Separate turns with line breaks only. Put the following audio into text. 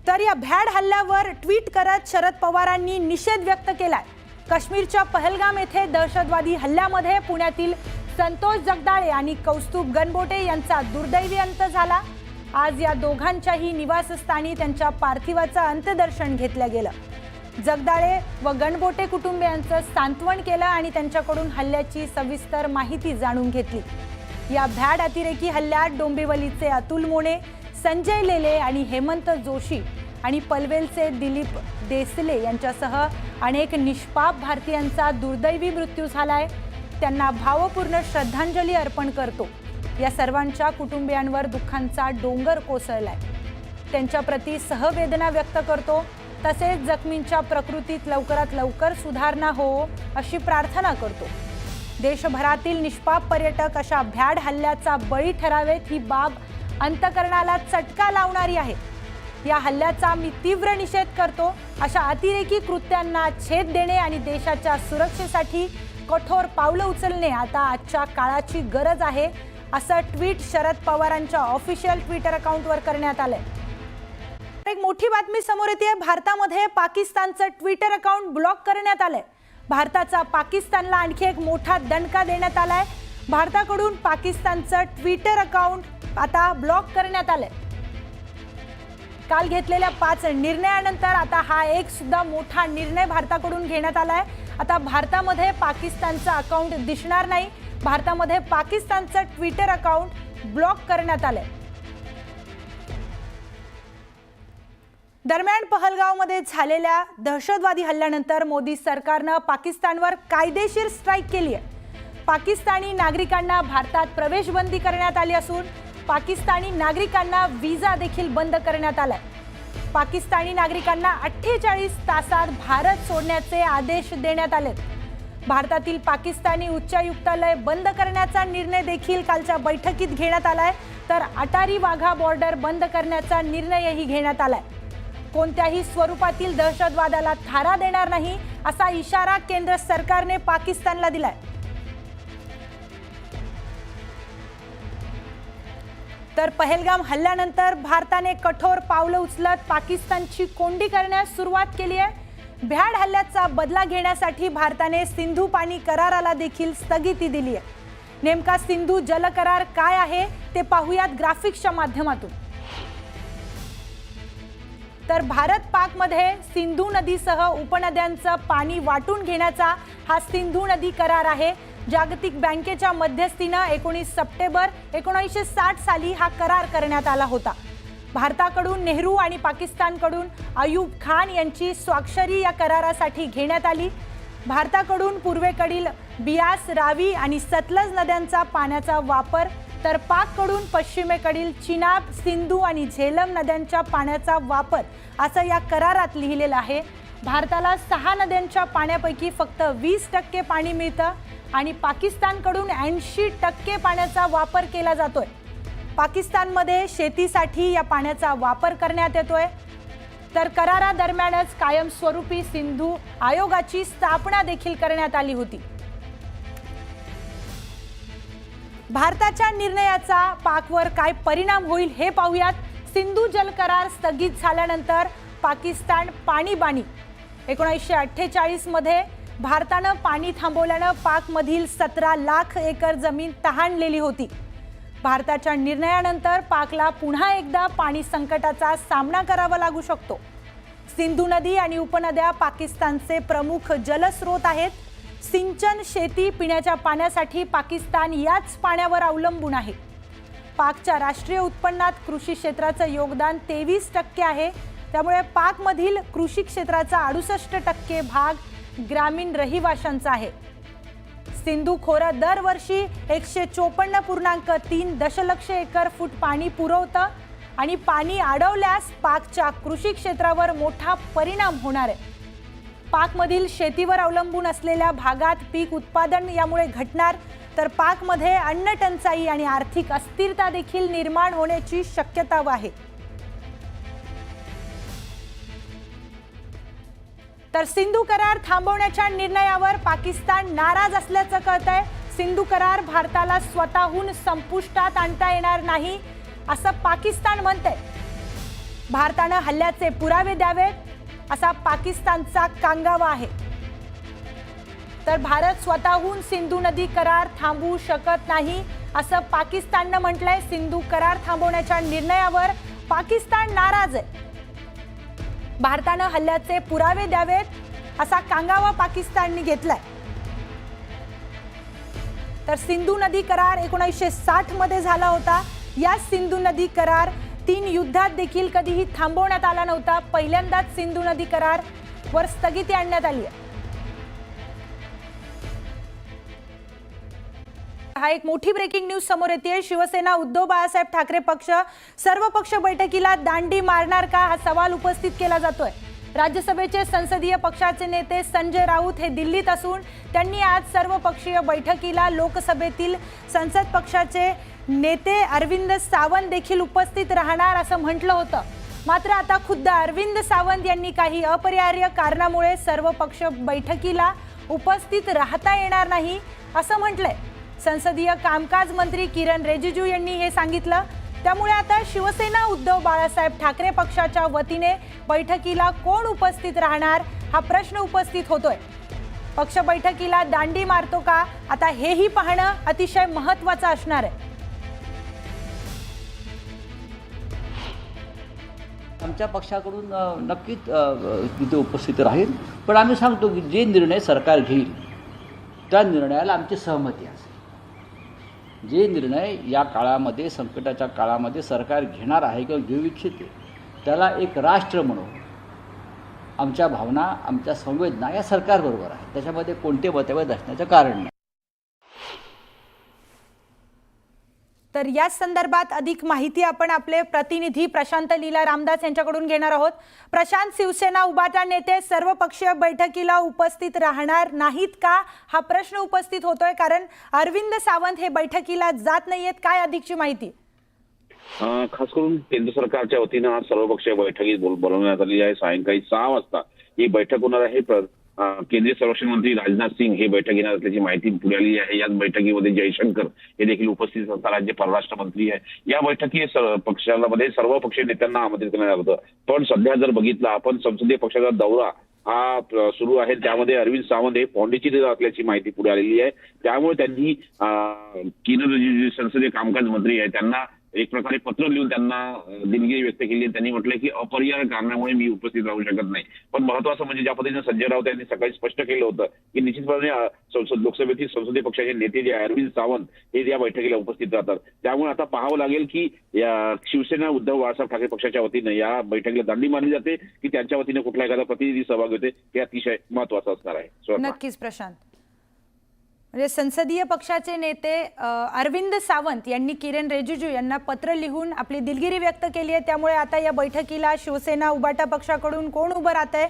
तर या भ्याड हल्ल्यावर ट्विट करत शरद पवारांनी निषेध व्यक्त केलाय। काश्मीरच्या पहलगाम येथे दहशतवादी हल्ल्यामध्ये पुण्यातील संतोष जगदाळे आणि कौस्तुभ गणबोटे यांचा दुर्दैवी अंत झाला। आज या दोघांच्याही निवासस्थानी त्यांच्या पार्थिवाचं अंत्यदर्शन घेतलं गेलं। जगदाळे व गणबोटे कुटुंबियांचं सांत्वन केलं आणि त्यांच्याकडून हल्ल्याची सविस्तर माहिती जाणून घेतली। या भ्याड अतिरेकी हल्ल्यात डोंबिवलीचे अतुल मोने, संजय लेले आणि हेमंत जोशी आणि पनवेलचे दिलीप देसले यांच्यासह अनेक निष्पाप भारतीयांचा दुर्दैवी मृत्यू झालाय। त्यांना भावपूर्ण श्रद्धांजली अर्पण करतो। या सर्वांच्या कुटुंबियांवर दुःखांचा डोंगर कोसळलाय। त्यांच्या प्रती सहवेदना व्यक्त करतो। तसेच जखमींच्या प्रकृतीत लवकरात लवकर सुधारणा हो अशी प्रार्थना करतो। देशभरातील निष्पाप पर्यटक अशा भ्याड हल्ल्याचा बळी ठरावेत ही बाब अंतकरणाला चटका लावणारी आहे। या हल्ल्याचा मी तीव्र निषेध करतो। अशा अतिरेकी कृत्यांना छेद देणे आणि देशाच्या सुरक्षेसाठी कठोर पावलं उचलणे आता आजच्या काळाची गरज आहे, असं ट्विट शरद पवारांच्या ऑफिशियल ट्विटर अकाउंटवर करण्यात आलंय। एक मोठी बातमी समोर येते। भारतामध्ये पाकिस्तानचं ट्विटर अकाउंट ब्लॉक करण्यात आलंय। भारताचा पाकिस्तानला आणखी एक मोठा दणका देण्यात आलाय। भारताकडून पाकिस्तानचं ट्विटर अकाउंट आता ब्लॉक करण्यात आलंय। काल घेतलेल्या 5 निर्णयानंतर आता हा एक सुद्धा मोठा निर्णय भारताकडून घेण्यात आलाय। आता भारतामध्ये पाकिस्तानचं अकाउंट दिसणार नाही। भारतामध्ये पाकिस्तानचं ट्विटर अकाउंट ब्लॉक करण्यात आलंय। दरम्यान पहलगावमध्ये झालेल्या दहशतवादी हल्ल्यानंतर मोदी सरकारने पाकिस्तानवर कायदेशीर स्ट्राईक केली आहे। पाकिस्तानी नागरिकांना भारतात प्रवेशबंदी करण्यात आली असून पाकिस्तानी नागरिकांना व्हिसा देखील बंद करण्यात आलाय। पाकिस्तानी नागरिकांना 48 तासात भारत सोडण्याचे आदेश देण्यात आले। भारतातील पाकिस्तानी उच्चायुक्तालय बंद करण्याचा निर्णय देखील कालच्या बैठकीत घेण्यात आलाय। तर अटारी वाघा बॉर्डर बंद करण्याचा निर्णयही घेण्यात आलाय। कोणत्याही स्वरूपातील दहशतवादाला थारा देणार नाही असा इशारा केंद्र सरकारने पाकिस्तानला दिलाय। तर पहलगाम हल्ल्यानंतर भारताने कठोर पावलं उचलत पाकिस्तानची कोंडी करण्यास सुरुवात केली आहे। भ्याड हल्ल्याचा बदला घेण्यासाठी भारताने सिंधू पाणी कराराला देखील स्थगिती दिली आहे। नेमका सिंधू जल करार काय आहे ते पाहूयात ग्राफिक्सच्या माध्यमातून। तर भारत पाक मध्ये सिंधू नदीसह उपनद्यांचं पाणी वाटून घेण्याचा हा सिंधू नदी करार आहे। जागतिक बँकेच्या मध्यस्थीने 19 सप्टेंबर 1960 साली हा करार करण्यात आला होता। भारताकडून नेहरू आणि पाकिस्तानकडून अयूब खान यांची स्वाक्षरी या करारासाठी घेण्यात आली। भारताकडून पूर्वेकडील बियास, रावी आणि सतलज नद्यांचा पाण्याचा वापर, तर पाककडून पश्चिमेकडील चिनाब, सिंधू आणि झेलम नद्यांच्या पाण्याचा वापर असं या करारात लिहिलेलं आहे। भारताला 6 नद्यांच्या पाण्यापैकी फक्त 20% पाणी मिळतं आणि पाकिस्तानकडून 80% पाण्याचा वापर केला जातोय। पाकिस्तानमध्ये शेतीसाठी या पाण्याचा वापर करण्यात येतोय। तर करारादरम्यानच कायमस्वरूपी सिंधू आयोगाची स्थापना देखील करण्यात आली होती। भारताच्या निर्णयाचा पाकवर काय परिणाम होईल हे पाहूयात। सिंधू जल करार स्थगित झाल्यानंतर पाकिस्तान पाणीबाणी 1948 मध्ये भारताने पाणी थांबवल्याने पाकमधील 17 लाख एकर जमीन तहानलेली होती। भारताच्या निर्णयानंतर पाकला पुन्हा एकदा पाणी संकटाचा सामना करावा लागू शकतो। सिंधू नदी आणि उपनद्या पाकिस्तानचे प्रमुख जलस्रोत आहेत। सिंचन, शेती, पिण्याच्या पाण्यासाठी पाकिस्तान याच पाण्यावर अवलंबून आहे। पाकच्या राष्ट्रीय उत्पन्नात कृषी क्षेत्राचं योगदान 23% आहे। त्यामुळे पाकमधील कृषी क्षेत्राचा 68% भाग ग्रामीण रहिवाशांचा आहे। सिंधू खोरं दरवर्षी 154.3 दशलक्ष एकर फूट पाणी पुरवतं आणि पाणी अडवल्यास पाकच्या कृषी क्षेत्रावर मोठा परिणाम होणार आहे। पाकमधील शेतीवर अवलंबून असलेल्या भागात पीक उत्पादन यामुळे घटणार, तर पाकमध्ये अन्न टंचाई आणि आर्थिक अस्थिरता देखील निर्माण होण्याची शक्यता आहे। तर सिंधू करार थांबवण्याच्या निर्णयावर पाकिस्तान नाराज असल्याचं कळतंय। सिंधू करार भारताला स्वतःहून संपुष्टात आणता येणार नाही असं पाकिस्तान म्हणतंय। भारतानं हल्ल्याचे पुरावे द्यावेत असा पाकिस्तानचा कांगावा आहे। तर भारत स्वतःहून सिंधू नदी करार थांबवू शकत नाही असं पाकिस्ताननं म्हटलंय। सिंधू करार थांबवण्याच्या निर्णयावर पाकिस्तान नाराज आहे। भारतानं हल्ल्याचे पुरावे द्यावेत असा कांगावा पाकिस्तानने घेतलाय। तर सिंधू नदी करार 1960 मध्ये झाला होता। या सिंधू नदी करार 3 युद्धात देखील कधीही थांबवण्यात आला नव्हता। पहिल्यांदाच सिंधू नदी करार वर स्थगिती आणण्यात आली आहे। हा एक मोठी ब्रेकिंग न्यूज समोर येते। शिवसेना उद्धव बाळासाहेब ठाकरे पक्ष सर्व पक्ष बैठकीला दांडी मारणार का हा सवाल उपस्थित केला जातोय। राज्यसभेचे संसदीय पक्षाचे नेते संजय राऊत हे दिल्लीत असून त्यांनी आज सर्वपक्षीय बैठकीला लोकसभेतील संसद पक्षाचे नेते अरविंद सावंत देखील उपस्थित राहणार असं म्हटलं होतं। मात्र आता खुद्द अरविंद सावंत यांनी काही अपरिहार्य कारणामुळे सर्व पक्ष बैठकीला उपस्थित राहता येणार नाही असं म्हटलंय। संसदीय कामकाज मंत्री किरण रिजिजू यांनी हे सांगितलं। त्यामुळे आता शिवसेना उद्धव बाळासाहेब ठाकरे पक्षाच्या वतीने बैठकीला कोण उपस्थित राहणार हा प्रश्न उपस्थित होतोय। पक्ष बैठकीला दांडी मारतो का आता हेही पाहणं अतिशय महत्त्वाचं असणार आहे।
आमच्या पक्षाकडून नक्कीच तिथे उपस्थित राहील, पण आम्ही सांगतो की जे निर्णय सरकार घेईल त्या निर्णयाला आमची सहमती असेल। जे निर्णय या काळामध्ये संकटाच्या काळामध्ये सरकार घेणार आहे किंवा घेऊ इच्छिते त्याला एक राष्ट्र म्हणून आमच्या भावना आमच्या संवेदना या सरकारबरोबर आहे। त्याच्यामध्ये कोणते मतभेद असण्याचं कारण नाही।
तर या संदर्भात अधिक माहिती आपण आपले प्रतिनिधी प्रशांत लीला रामदास यांच्याकडून घेणार आहोत। प्रशांत, शिवसेना उभाटा नेते सर्वपक्षीय बैठकीला उपस्थित राहणार नाहीत का हा प्रश्न उपस्थित होतोय, कारण अरविंद सावंत हे बैठकीला जात नाहीयेत। काय अधिकची माहिती?
खास करून केंद्र सरकारच्या वतीनं आज सर्वपक्षीय बैठकीत बोलवण्यात आली आहे। सायंकाळी 6 वाजता ही बैठक होणार आहे। केंद्रीय संरक्षण मंत्री राजनाथ सिंह हे बैठक घेणार असल्याची माहिती पुढे आली आहे। याच बैठकीमध्ये जयशंकर हे देखील उपस्थित असतात, जे परराष्ट्र मंत्री आहे। या बैठकीत पक्षामध्ये सर्व पक्षीय नेत्यांना आमंत्रित करण्यात आलं होतं। पण सध्या जर बघितलं आपण संसदीय पक्षाचा दौरा हा सुरू आहे, त्यामध्ये अरविंद सावंत हे पॉंडिचेरीला असल्याची माहिती पुढे आलेली आहे। त्यामुळे त्यांनी किरण रिजिजू संसदीय कामकाज मंत्री आहे त्यांना एक प्रकारे पत्र लिहून त्यांना दिलगिरी व्यक्त केली। त्यांनी म्हटलंय की अपरिहार्य कारणामुळे मी उपस्थित राहू शकत नाही। पण महत्वाचं म्हणजे ज्या पद्धतीने संजय राऊत यांनी सकाळी स्पष्ट केलं होतं की निश्चितपणे लोकसभेतील संसदीय पक्षाचे नेते जे अरविंद सावंत हे या बैठकीला उपस्थित राहतात। त्यामुळे आता पाहावं लागेल की या शिवसेना उद्धव बाळासाहेब ठाकरे पक्षाच्या वतीनं या बैठकीला दांडी मारली जाते की त्यांच्या वतीने कुठला एखादा प्रतिनिधी सहभाग होते, हे अतिशय महत्वाचं असणार आहे।
नक्कीच प्रशांत, म्हणजे संसदीय पक्षाचे नेते अरविंद सावंत यांनी किरण रिजिजू यांना पत्र लिहून आपली दिलगिरी व्यक्त केली आहे। त्यामुळे आता या बैठकीला शिवसेना उभाटा पक्षाकडून कोण उभं राहतंय